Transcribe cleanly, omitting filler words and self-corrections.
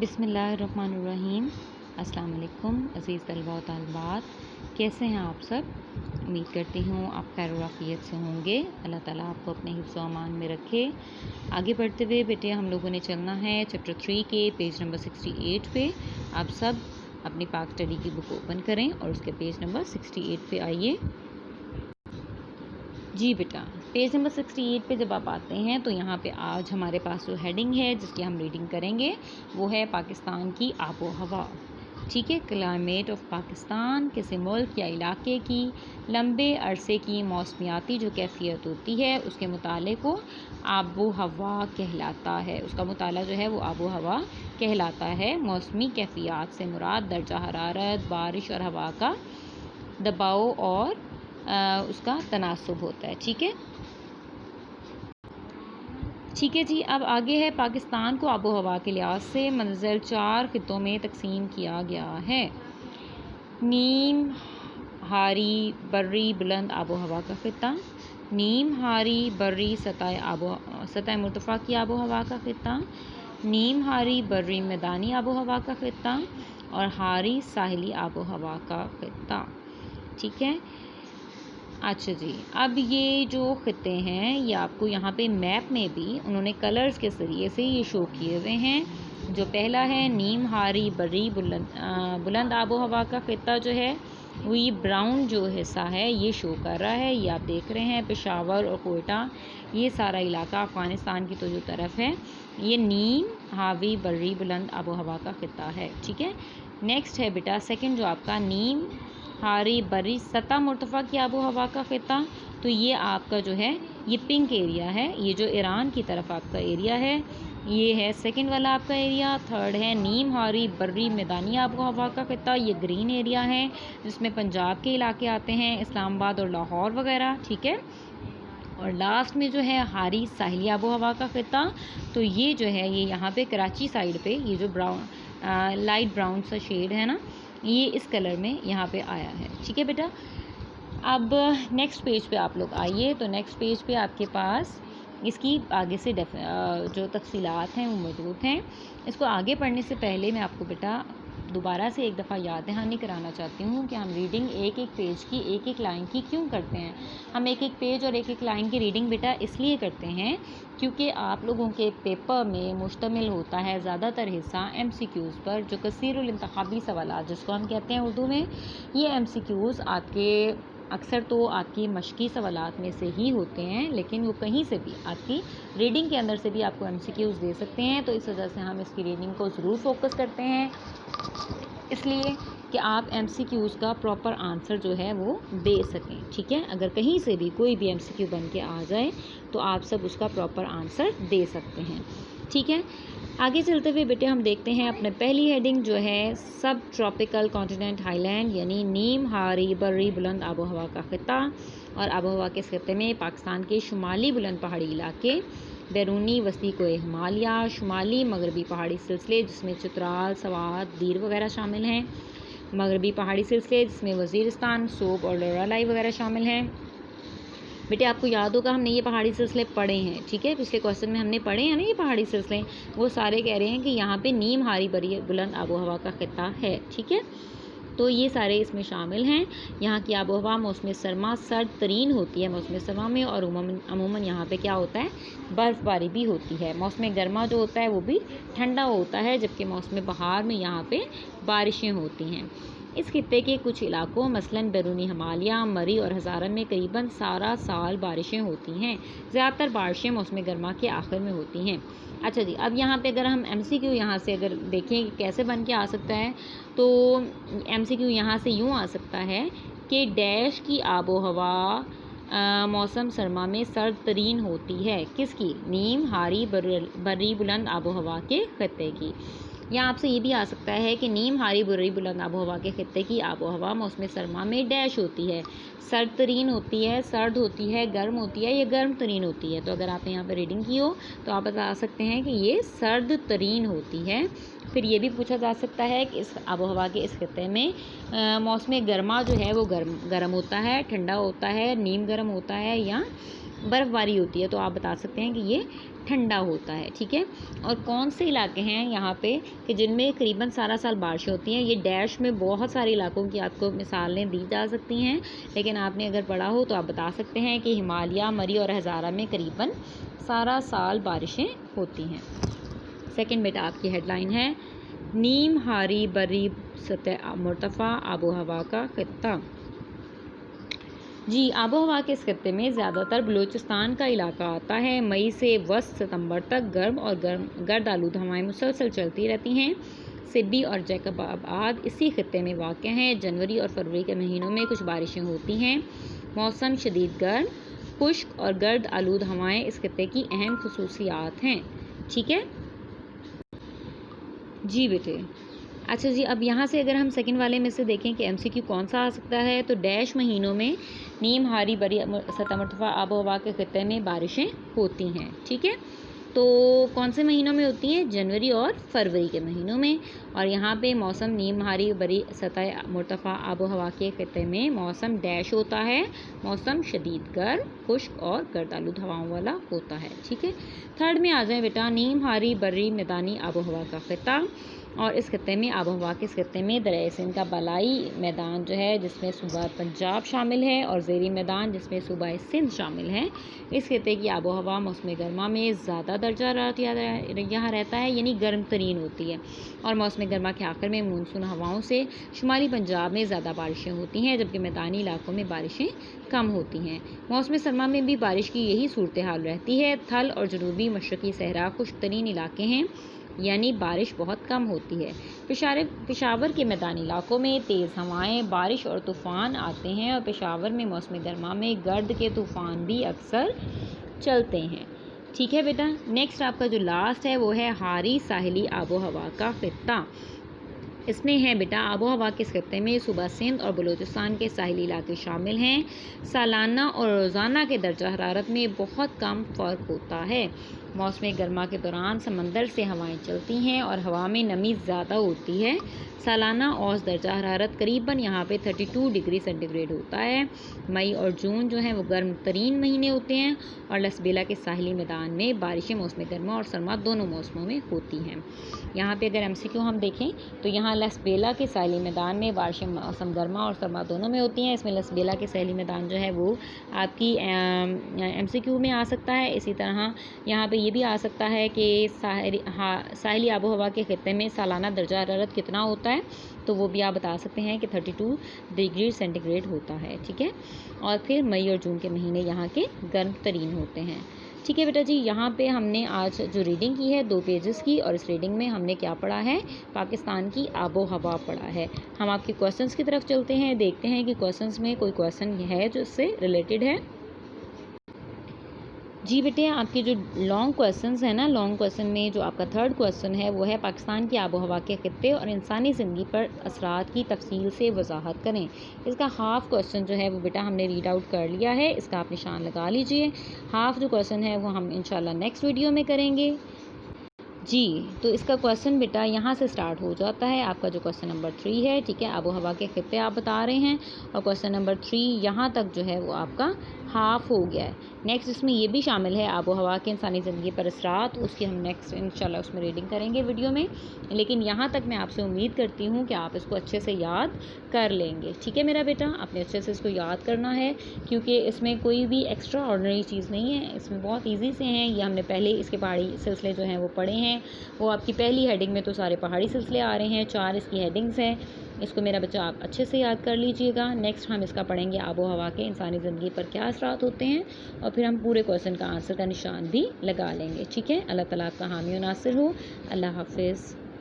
बिस्मिल्लाहिर्रहमानिर्रहीम। अस्सलाम वालेकुम अज़ीज़ तलबा व तालिबात, कैसे हैं आप सब। उम्मीद करती हूँ आप खैर और आफ़ियत से होंगे। अल्लाह ताला आपको अपने हिफ्ज़ व अमान में रखे। आगे बढ़ते हुए बेटे हम लोगों ने चलना है चैप्टर 3 के पेज नंबर 68 पे। आप सब अपनी पाक स्टडी की बुक ओपन करें और उसके पेज नंबर 68 पे आइए। जी बेटा, पेज नंबर 68 पे जब आप आते हैं तो यहाँ पे आज हमारे पास जो हेडिंग है जिसकी हम रीडिंग करेंगे वो है पाकिस्तान की आबो हवा। ठीक है, क्लाइमेट ऑफ पाकिस्तान किसी मुल्क या इलाके की लंबे अरसे की मौसमियाती जो कैफियत होती है उसके मुताले को आबो हवा कहलाता है। उसका मुताला जो है वो आबो हवा कहलाता है। मौसमी कैफियत से मुराद दर्जा हरारत, बारिश और हवा का दबाव और उसका तनासुब होता है। ठीक है जी। अब आगे है पाकिस्तान को आबो हवा के लिहाज से मंज़िल 4 ख़ित्तों में तकसीम किया गया है। नीम हारी बर्री बुलंद आबो हवा का ख़ित्ता, नीम हारी बर्री सतह मुर्तफ़ा की आबो हवा का ख़ित्ता, नीम हारी बर्री मैदानी आबो हवा का ख़ित्ता और हारी साहिली आबो हवा का ख़ित्ता। ठीक है। अच्छा जी, अब ये जो ख़ित्ते हैं ये आपको यहाँ पे मैप में भी उन्होंने कलर्स के ज़रिए से ये शो किए हुए हैं। जो पहला है नीम हारी बर्री बुलंद आबो हवा का ख़ित्ता जो है वो ये ब्राउन जो हिस्सा है ये शो कर रहा है। ये आप देख रहे हैं पेशावर और कोयटा, ये सारा इलाका अफ़गानिस्तान की तो जो तरफ है ये नीम हावी बर्री बुलंद आबो हवा का ख़ित्ता है। ठीक है। नेक्स्ट है बेटा सेकंड जो आपका नीम हारी बर्री सतह मुर्तफ़ा की आबो हवा का ख़ित्ता, तो ये आपका जो है ये पिंक एरिया है। ये जो ईरान की तरफ आपका एरिया है ये है सेकंड वाला आपका एरिया। थर्ड है नीम हारी बर्री मैदानी आबो हवा का ख़ित्ता, ये ग्रीन एरिया है जिसमें पंजाब के इलाके आते हैं, इस्लामाबाद और लाहौर वगैरह। ठीक है। और लास्ट में जो है हारी साहिली आबो हवा का ख़ित्ता, तो ये जो है ये यहाँ पे कराची साइड पे ये जो लाइट ब्राउन सा शेड है ना ये इस कलर में यहाँ पे आया है। ठीक है बेटा। अब नेक्स्ट पेज पे आप लोग आइए, तो नेक्स्ट पेज पे आपके पास इसकी आगे से जो तफसीलात हैं वो मौजूद हैं। इसको आगे पढ़ने से पहले मैं आपको बेटा दोबारा से एक दफ़ा याद दहानी कराना चाहती हूँ कि हम रीडिंग एक एक पेज की एक एक लाइन की क्यों करते हैं। हम एक एक पेज और एक एक लाइन की रीडिंग बेटा इसलिए करते हैं क्योंकि आप लोगों के पेपर में मुश्तमिल होता है ज़्यादातर हिस्सा MCQs पर, जो कसीरुल इंतखाबी सवाल जिसको हम कहते हैं उर्दू में। ये MCQs आपके अक्सर तो आपकी मशकी सवालात में से ही होते हैं, लेकिन वो कहीं से भी आपकी रीडिंग के अंदर से भी आपको MCQs दे सकते हैं। तो इस वजह से हम इसकी रीडिंग को ज़रूर फोकस करते हैं, इसलिए कि आप MCQs का प्रॉपर आंसर जो है वो दे सकें। ठीक है। अगर कहीं से भी कोई भी MCQ बन के आ जाए तो आप सब उसका प्रॉपर आंसर दे सकते हैं। ठीक है। आगे चलते हुए बेटे हम देखते हैं अपने पहली हेडिंग जो है सब ट्रॉपिकल कॉन्टिनेंट हाईलैंड यानी नीम हारी बर्री बुलंद आबो हवा का ख़ित्ता। और आबो हवा के इस ख़ित्ते में पाकिस्तान के शुमाली बुलंद पहाड़ी इलाके, बैरूनी वस्ती को हिमालय, शुमाली मगरबी पहाड़ी सिलसिले जिसमें चित्राल, सवात, दीर वगैरह शामिल हैं, मगरबी पहाड़ी सिलसिले जिसमें वज़ीरिस्तान, सोब और लरालाई वगैरह शामिल हैं। बेटे आपको याद होगा हमने ये पहाड़ी सिलसिले पढ़े हैं। ठीक है, पिछले क्वेश्चन में हमने पढ़े हैं ना ये पहाड़ी सिलसिले, वो सारे कह रहे हैं कि यहाँ पे नीम हारी बर्री बुलंद आबो हवा का ख़ित्ता है। ठीक है, तो ये सारे इसमें शामिल हैं। यहाँ की आबो हवा मौसम सरमा सर्द तरीन होती है मौसम सरमा में, और अमूमन यहाँ पे क्या होता है बर्फ़बारी भी होती है। मौसम गर्मा जो होता है वो भी ठंडा होता है, जबकि मौसम बहार में यहाँ पे बारिशें होती हैं। इस खित्ते के कुछ इलाकों मसलन बैरूनी हिमालय, मरी और हज़ारन में करीबन सारा साल बारिशें होती हैं। ज़्यादातर बारिशें मौसम गर्मा के आखिर में होती हैं। अच्छा जी, अब यहाँ पे अगर हम MCQ यहाँ से अगर देखें कि कैसे बन के आ सकता है, तो MCQ यहाँ से यूँ आ सकता है कि डैश की आबो हवा मौसम सरमा में सर्द तरीन होती है। किसकी? नीम हारी बर्री बुलंद आबो हवा के ख़ित्ते की। या आपसे ये भी आ सकता है कि नीम हारी बर्री बुलंद आबो हवा के ख़ित्ते की आबो हवा मौसम सरमा में डैश होती है, सर्द तरीन होती है, सर्द होती है, गर्म होती है या गर्म तरीन होती है। तो अगर आपने यहाँ पर रीडिंग की हो तो आप बता सकते हैं कि ये सर्द तरीन होती है। फिर ये भी पूछा जा सकता है कि इस आबो हवा के इस खित्ते में मौसम गर्मा जो है वो गर्म होता है, ठंडा होता है, नीम गर्म होता है या बर्फ़बारी होती है। तो आप बता सकते हैं कि ये ठंडा होता है, ठीक है। और कौन से इलाके हैं यहाँ पे कि जिनमें करीबन सारा साल बारिशें होती हैं? ये डैश में बहुत सारे इलाकों की आपको मिसालें दी जा सकती हैं, लेकिन आपने अगर पढ़ा हो तो आप बता सकते हैं कि हिमालय, मरी और हज़ारा में करीबन सारा साल बारिशें होती हैं। सेकंड बेटा आपकी हेडलाइन है नीम हारी बरी सतह मुर्तफ़ा आबो हवा का खित्ता। जी, आबो हवा के इस खित्ते में ज़्यादातर बलूचिस्तान का इलाका आता है। मई से वस्त सितंबर तक गर्म और गर्द आलूद हवाएं मुसलसल चलती रहती हैं। सिब्बी और जैकबाबाद इसी खित्ते में वाक़ हैं। जनवरी और फरवरी के महीनों में कुछ बारिशें होती हैं। मौसम शदीद गर्म, खुश्क और गर्द आलूद हवाएं इस खित्ते की अहम खसूसियात हैं, ठीक है जी बेटे। अच्छा जी, अब यहाँ से अगर हम सेकंड वाले में से देखें कि एमसीक्यू कौन सा आ सकता है, तो डैश महीनों में नीम हारी बरी सतह मुर्तफ़ा आबो हवा के खित्ते में बारिशें होती हैं, ठीक है। तो कौन से महीनों में होती हैं? जनवरी और फरवरी के महीनों में। और यहाँ पे मौसम नीम हारी बरी सतह मुर्तफ़ा आबो हवा के खित्ते में मौसम डैश होता है, मौसम शदीद गर्म, खुश्क और गर्द आलूद हवाओं वाला होता है, ठीक है। थर्ड में आ जाए बेटा नीम हारी बरी मैदानी आबो हवा का खित्ता। और इस खित्ते में आबो हवा के इस खित्ते में दरियाए सिंध का बालाई मैदान जो है जिसमें सूबा पंजाब शामिल है और ज़ेरी मैदान जिसमें सूबा सिंध शामिल है। इस खित्ते की आबो हवा मौसम गर्मा में ज़्यादा दर्जा हरारत यहाँ रहता है, यानी गर्म तरीन होती है। और मौसम गर्मा के आखिर में मानसून हवाओं से शुमाली पंजाब में ज़्यादा बारिशें होती हैं, जबकि मैदानी इलाकों में बारिशें कम होती हैं। मौसम सरमा में भी बारिश की यही सूरत हाल रहती है। थल और जनूबी मशरकी सहरा खुश्क तरीन इलाके हैं, यानी बारिश बहुत कम होती है। पेशावर के मैदानी इलाकों में तेज़ हवाएं, बारिश और तूफ़ान आते हैं और पेशावर में मौसम गर्मा में गर्द के तूफ़ान भी अक्सर चलते हैं, ठीक है बेटा। नेक्स्ट आपका जो लास्ट है वो है हारी साहिली आबो हवा का खित्ता। इसमें है बेटा आबो हवा के इस खित्ते में सूबा सिंध और बलूचिस्तान के साहिली इलाके शामिल हैं। सालाना और रोज़ाना के दर्जा हरारत में बहुत कम फ़र्क होता है। मौसम गर्मा के दौरान समंदर से हवाएं चलती हैं और हवा में नमी ज़्यादा होती है। सालाना औसत दर्जा हरारत करीबन यहाँ पे 32 डिग्री सेंटीग्रेड होता है। मई और जून जो है वो गर्म तरीन महीने होते हैं और लसबेला के साहिली मैदान में बारिशें मौसम गर्मा और सरमा दोनों मौसमों में होती हैं। यहाँ पे अगर एमसीक्यू हम देखें तो यहाँ लसबेला के साहिली मैदान में बारिशें मौसम गर्मा और सरमा दोनों में होती हैं। इसमें लसबेला के साहिली मैदान जो है वो आपकी एमसीक्यू में आ सकता है। इसी तरह यहाँ पे ये भी आ सकता है कि साहिली आबो हवा के खित्ते में सालाना दर्जा हरारत कितना होता है, तो वो भी आप बता सकते हैं कि 32 डिग्री सेंटीग्रेड होता है, ठीक है। और फिर मई और जून के महीने यहाँ के गर्म तरीन होते हैं, ठीक है बेटा जी। यहाँ पे हमने आज जो रीडिंग की है 2 पेजेस की, और इस रीडिंग में हमने क्या पढ़ा है? पाकिस्तान की आबो हवा पढ़ा है। हम आपके क्वेश्चंस की तरफ चलते हैं, देखते हैं कि क्वेश्चंस में कोई क्वेश्चन है जो इससे रिलेटेड है। जी बेटे, आपके जो लॉन्ग क्वेश्चंस हैं ना, लॉन्ग क्वेश्चन में जो आपका थर्ड क्वेश्चन है वो है पाकिस्तान की आबो हवा के खित्ते और इंसानी ज़िंदगी पर असरात की तफसील से वजाहत करें। इसका हाफ क्वेश्चन जो है वो बेटा हमने रीड आउट कर लिया है, इसका आप निशान लगा लीजिए। हाफ जो क्वेश्चन है वो हम इंशाल्लाह नेक्स्ट वीडियो में करेंगे जी। तो इसका क्वेश्चन बेटा यहाँ से स्टार्ट हो जाता है। आपका जो क्वेश्चन नंबर 3 है, ठीक है, आबो हवा के खित्ते आप बता रहे हैं और क्वेश्चन नंबर 3 यहाँ तक जो है वो आपका हाफ हो गया है। नेक्स्ट इसमें ये भी शामिल है आबो हवा के इंसानी ज़िंदगी पर असरात, उसकी हम नेक्स्ट इंशाल्लाह उसमें रीडिंग करेंगे वीडियो में। लेकिन यहाँ तक मैं आपसे उम्मीद करती हूँ कि आप इसको अच्छे से याद कर लेंगे, ठीक है मेरा बेटा। आपने अच्छे से इसको याद करना है क्योंकि इसमें कोई भी एक्स्ट्रा ऑर्डिनरी चीज़ नहीं है, इसमें बहुत ईजी से हैं। ये हमने पहले इसके पहाड़ी सिलसिले जो हैं वो पढ़े हैं। वो आपकी पहली हेडिंग में तो सारे पहाड़ी सिलसिले आ रहे हैं, 4 इसकी हेडिंग्स हैं। इसको मेरा बच्चा आप अच्छे से याद कर लीजिएगा। नेक्स्ट हम इसका पढ़ेंगे आबो हवा के इंसानी ज़िंदगी पर क्या असरात होते हैं, और फिर हम पूरे क्वेश्चन का आंसर का निशान भी लगा लेंगे, ठीक है। अल्लाह ताला आपका हामी और नासिर हो। अल्लाह हाफिज़।